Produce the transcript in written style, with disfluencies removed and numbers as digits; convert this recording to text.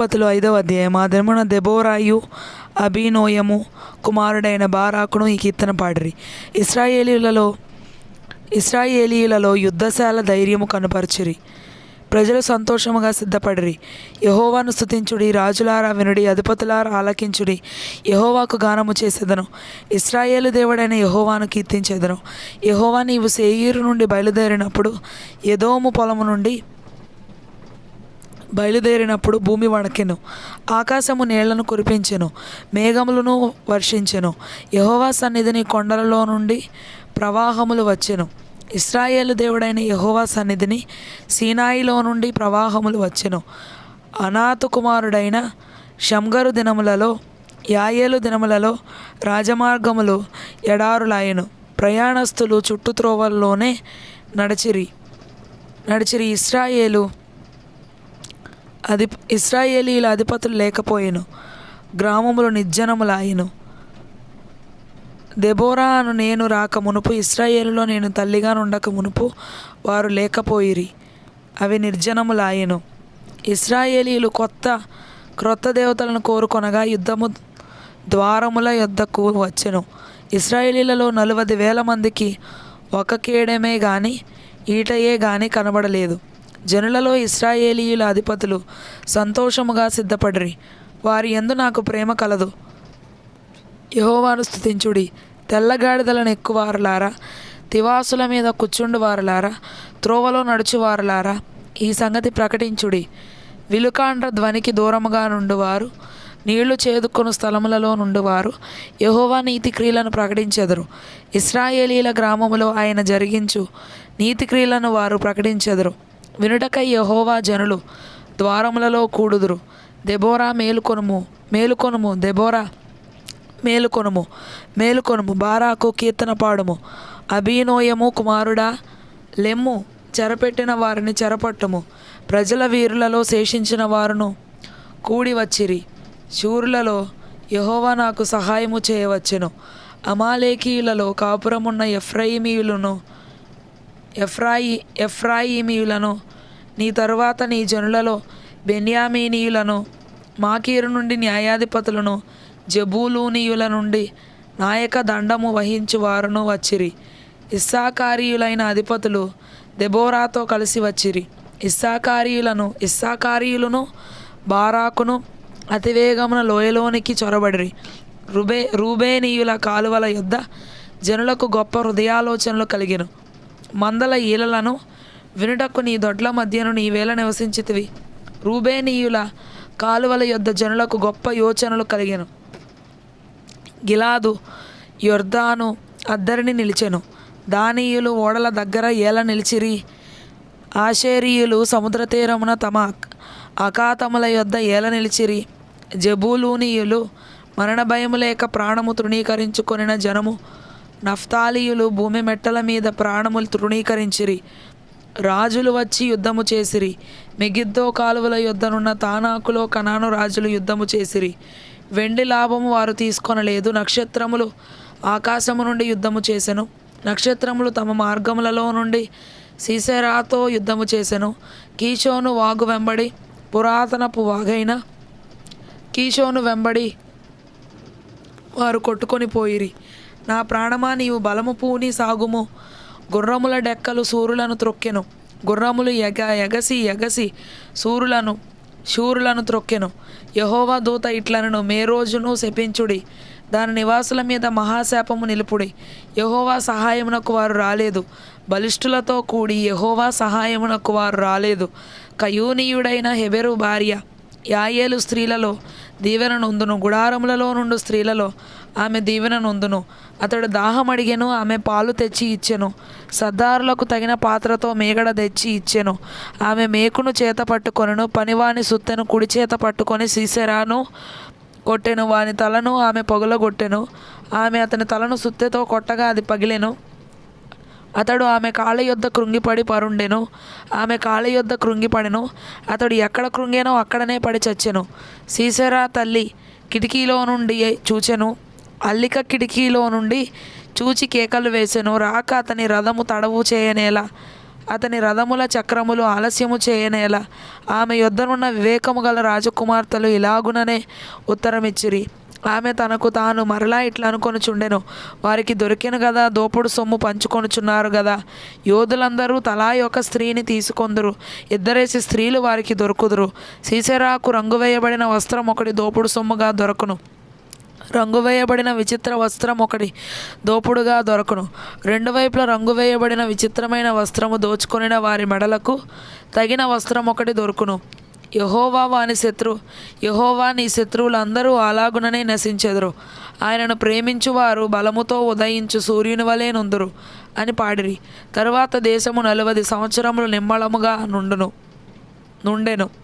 పతులు 5వ అధ్యాయం. ఆ దినమున దెబోరాయు అబీనోయము కుమారుడైన బారాకును ఈ కీర్తన పాడిరి. ఇశ్రాయేలీయులలో యుద్ధశాల ధైర్యము కనపరచిరి. ప్రజలు సంతోషముగా సిద్ధపడిరి. యెహోవాను స్తుతించుడి, రాజులారా వినుడి, అధిపతులారా ఆలకించుడి. యెహోవాకు గానము చేసేదను, ఇశ్రాయేలు దేవుడైన యెహోవాను కీర్తించేదను. యెహోవా, నీవు శేయీరు నుండి బయలుదేరినప్పుడు, ఎదోము పొలము నుండి బయలుదేరినప్పుడు భూమి వణకెను, ఆకాశము నీళ్లను కురిపించెను, మేఘములను వర్షించెను. యెహోవా సన్నిధిని కొండలలో నుండి ప్రవాహములు వచ్చెను. ఇశ్రాయేలు దేవుడైన యెహోవా సన్నిధిని సీనాయిలో నుండి ప్రవాహములు వచ్చెను. అనాతు కుమారుడైన షమ్గరు దినములలో, యాయేలు దినములలో రాజమార్గములు ఎడారులాయెను. ప్రయాణస్తులు చుట్టుత్రోవల్లోనే నడిచిరి. ఇశ్రాయేలీల అధిపతులు లేకపోయెను, గ్రామములు నిర్జనములాయెను. దెబోరా అను నేను రాక మునుపు, ఇశ్రాయేలులో నేను తల్లిగా నుండక మునుపు వారు లేకపోయిరి, అవి నిర్జనములాయెను. ఇశ్రాయేలీలు క్రొత్త దేవతలను కోరుకొనగా యుద్ధము ద్వారముల యొద్దకు వచ్చెను. ఇశ్రాయేలీలలో 40,000 మందికి ఒక కేడెమే గాని ఈటయే గాని కనబడలేదు. జనులలో ఇశ్రాయేలీయుల అధిపతులు సంతోషముగా సిద్ధపడిరి. వారి యందు నాకు ప్రేమ కలదు. యెహోవాను స్తుతించుడి. తెల్లగాడిదలను ఎక్కువారులారా, తివాసుల మీద కూర్చుండువారులారా, త్రోవలో నడుచువారులారా, ఈ సంగతి ప్రకటించుడి. విలుకాండ్ర ధ్వనికి దూరముగా నుండువారు, నీళ్లు చేదుకొను స్థలములలో నుండువారు యెహోవా నీతి క్రియలను ప్రకటించెదరు. ఇశ్రాయేలీల గ్రామములో ఆయన జరిగించు నీతి క్రియలను వారు ప్రకటించెదరు. వినుటకై యెహోవా జనులు ద్వారములలో కూడుదురు. దెబోరా మేలుకొనుము, మేలుకొనుము, దెబోరా మేలుకొనుము, మేలుకొనుము, బారాకు కీర్తన పాడుము. అబీనోయము కుమారుడా లెమ్ము, చెరపెట్టిన వారిని చెరపట్టుము. ప్రజల వీరులలో శేషించిన వారును కూడి వచ్చిరి. శూరులలో యెహోవా నాకు సహాయము చేయవచ్చెను. అమాలేకీయులలో కాపురమున్న ఎఫ్రాయిమీయులను, నీ తరువాత నీ జనులలో బెన్యామీనీయులను, మాకీరు నుండి న్యాయాధిపతులను, జబూలూనీయుల నుండి నాయక దండము వహించు వారును వచ్చిరి. ఇస్సాకారీయులైన అధిపతులు దెబోరాతో కలిసి వచ్చిరి. ఇస్సాకారీయులను బారాకును అతివేగమున లోయలోనికి చొరబడిరి. రూబేనీయుల కాలువల యొద్ద జనులకు గొప్ప హృదయాలోచనలు కలిగెను. మందల ఈలలను వినుటకు నీ దొడ్ల మధ్యను నీవేళ నివసించితివి. రూబేనీయుల కాలువల యొద్ద జనులకు గొప్ప యోచనలు కలిగెను. గిలాదు యొర్దాను అద్దరిని నిలిచెను. దానీయులు ఓడల దగ్గర ఏల నిలిచిరి. ఆషేరీయులు సముద్ర తీరమున తమ అకాతముల యొద్ద ఏల నిలిచిరి. జబూలూనీయులు మరణ భయము లేక ప్రాణము తృణీకరించుకొనిన జనము. నఫ్తాలీయులు భూమి మెట్టల మీద ప్రాణములు తృణీకరించిరి. రాజులు వచ్చి యుద్ధము చేసిరి. మెగిద్దో కాలువల యొద్దనున్న తానాకులో కనాను రాజులు యుద్ధము చేసిరి. వెండి లాభము వారు తీసుకొనలేదు. నక్షత్రములు ఆకాశము నుండి యుద్ధము చేసెను. నక్షత్రములు తమ మార్గములలో నుండి సీసెరాతో యుద్ధము చేసెను. కీషోను వాగు వెంబడి, పురాతనపు వాగైన కీషోను వెంబడి వారు కొట్టుకొని పోయిరి. నా ప్రాణమా, నీవు బలము పూని సాగుము. గుర్రముల డెక్కలు సూరులను త్రొక్కెను. గుర్రములు ఎగసి శూరులను త్రొక్కెను. యెహోవా దూత ఇట్లనను, మేరోజును శపించుడి, దాని నివాసుల మీద మహాశాపము నిలుపుడి. యెహోవా సహాయమునకు వారు రాలేదు. బలిష్ఠులతో కూడి యెహోవా సహాయమునకు వారు రాలేదు. కయూనీయుడైన హెబెరు భార్య యాయేలు స్త్రీలలో దీవెన నొందును. గుడారములలో నుండి స్త్రీలలో ఆమె దీవెన నొందును. అతడు దాహం అడిగెను, ఆమె పాలు తెచ్చి ఇచ్చెను. సర్దారులకు తగిన పాత్రతో మేగడ తెచ్చి ఇచ్చెను. ఆమె మేకును చేత పట్టుకొనెను. పనివాని సుత్తెను కుడి చేత పట్టుకొని సీసెరాను కొట్టెను. వాని తలను ఆమె పగులగొట్టెను. ఆమె అతని తలను సుత్తెతో కొట్టగా అది పగిలెను. అతడు ఆమె కాళ్ళ యొద్ద కృంగిపడి పరుండెను. ఆమె కాళ్ళ యొద్ద కృంగిపడెను. అతడు ఎక్కడ కృంగెనో అక్కడనే పడి చచ్చెను. సీసెరా తల్లి కిటికీలో నుండి చూచెను. అల్లిక కిటికీలో నుండి చూచి కేకలు వేసెను. రాక అతని రథము తడవు చేయనేలా అతని రథముల చక్రములు ఆలస్యము చేయనేలా. ఆమె యొద్దనున్న వివేకము గల రాజకుమార్తెలు ఇలాగుననే ఉత్తరమిచ్చిరి. ఆమె తనకు తాను మరలా ఇట్లా అనుకొనుచుండెను, వారికి దొరికిన గదా, దోపుడు సొమ్ము పంచుకొనుచున్నారు గదా. యోధులందరూ తలా ఒక స్త్రీని తీసుకొందురు, ఇద్దరేసి స్త్రీలు వారికి దొరుకుదురు. సీసెరాకు రంగు వేయబడిన వస్త్రం ఒకటి దోపుడు సొమ్ముగా దొరకును, రంగు వేయబడిన విచిత్ర వస్త్రం ఒకటి దోపుడుగా దొరకును. రెండు వైపుల రంగు వేయబడిన విచిత్రమైన వస్త్రము దోచుకొనిన వారి మెడలకు తగిన వస్త్రం ఒకటి దొరుకును. యెహోవా నీ శత్రువులందరూ అలాగుననే నశించెదరు. ఆయనను ప్రేమించువారు బలముతో ఉదయించు సూర్యుని వలె నుందురు అని పాడిరి. తరువాత దేశము 40 సంవత్సరములు నిమ్మళముగా నుండెను.